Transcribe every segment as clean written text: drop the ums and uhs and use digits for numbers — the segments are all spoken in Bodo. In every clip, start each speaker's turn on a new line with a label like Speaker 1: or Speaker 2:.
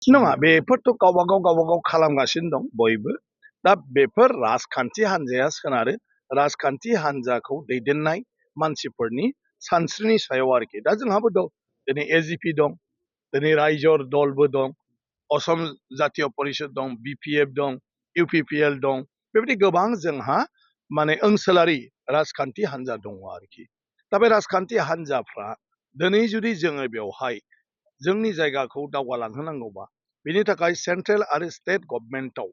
Speaker 1: नङा बेफोरथ' गावबा गाव खालामगासिनो दं बयबो। दा बेफोर राजखान्थि हान्जाया सोनारो राजखान्थि हान्जाखौ दैदेननाय मानसिफोरनि सानस्रिनि सायाव आरोखि। दा जोंहाबो दं दिनै एजिपि दं, दिनै रायजो दलबो दं, असम जातीय परिषद दं, बिपिएफ दं, इउपिपिएल दं, बेबायदि गोबां जोंहा माने ओनसोलारि राजखान्थि हान्जा दङ आरोखि। दा बे राजखान्थि हान्जाफ्रा दिनै जुदि जोङो बेवहाय जोंनि जायगाखौ दावगालांहोनांगौबा बेनि थाखाय सेन्ट्रेल आरो स्टेट गभर्नमेन्टआव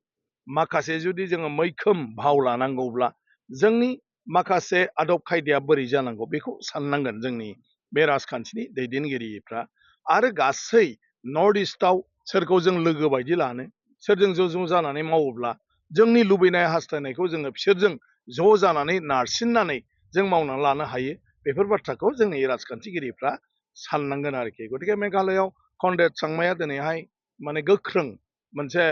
Speaker 1: माखासे जुदि जोङो मैखोम भाव लानांगौब्ला जोंनि माखासे आदब खायदाया बोरै जानांगौ बेखौ साननांगोन जोंनि बे राजखान्थिनि दैदेनगिरिफ्रा। आरो गासै नर्थ इस्टआव सोरखौ जों लोगो बायदि लानो, सोरजों ज' जानानै मावोब्ला जोंनि लुबैनाय हास्थायनायखौ जोङो बिसोरजों ज' जानानै नारसिननानै जों मावनानै लानो हायो, बेफोर बाथ्राखौ जोंनि राजखान्थिगिरिफ्रा साननांगोन आरोखि। गतिके मेघालयआव कनरेड सांमाया दिनैहाय माने गोख्रों मोनसे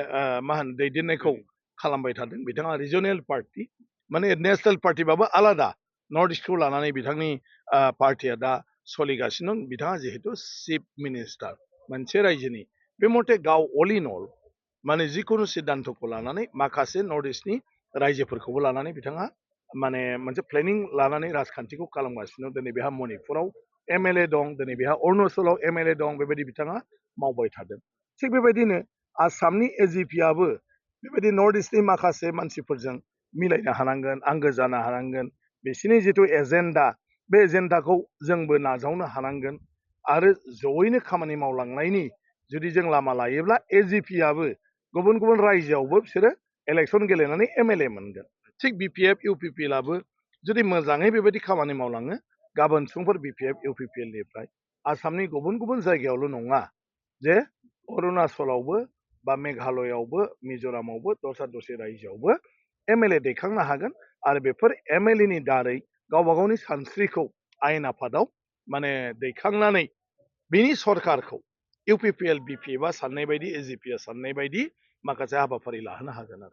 Speaker 1: मा होनो दैदेननायखौ खालामबाय थादों। बिथाङा रिजनेल पार्टि माने नेसनेल पार्टिबाबो आलादा नर्थ इस्टखौ लानानै बिथांनि पार्टिया दा सोलिगासिनो दं। बिथाङा जिहेतु चिफ मिनिस्टार मोनसे रायजोनि, बे मथे गाव अल इन अल माने जिखुनु सिद्धान्तखौ लानानै माखासे नर्थ इस्टनि रायजोफोरखौबो लानानै बिथाङा माने मोनसे प्लेनिं लानानै राजखान्थिखौ खालामगासिनो दं। दिनै बेहा मणिपुराव एमएलए दं, दिनै बेहा अरुणाचलाव एमएलए दं, बेबायदि बिथाङा मावबाय थादों। थिग बेबायदिनो आसामनि एजिपिआबो बेबायदि नर्थ इस्टनि माखासे मानसिफोरजों मिलायनो हानांगोन, आंगो जानो हानांगोन। बिसोरनि जिथु एजेन्डा बे एजेन्डाखौ जोंबो नाजावनो हानांगोन आरो जयैनो खामानि मावलांनायनि जुदि जों लामा लायोब्ला एजिपिआबो गुबुन गुबुन रायजोआवबो बिसोरो इलेक्सन गेलेनानै एमएलए मोनगोन। थिग बिपिएफ इउपिपिएलआबो जुदि मोजाङै बेबायदि खामानि मावलाङो, गाबोन समफोर बिपिएफ इउपिपिएलनिफ्राय आसामनि गुबुन गुबुन जायगायावल' नङा, जे अरुणाचलावबो बा मेघालयआवबो मिज'रामावबो दस्रा रायजोआवबो एमएलए दैखांनो हागोन। आरो बेफोर एमएलएनि दारै गावबा गावनि सानस्रिखौ आयेन आफादाव माने दैखांनानै बिनि सरकारखौ इउपिपिएल बिपिएफआ साननाय बायदि एजिपिआ साननाय बायदि माखासे हाबाफारि लाहोनो हागोन आरो।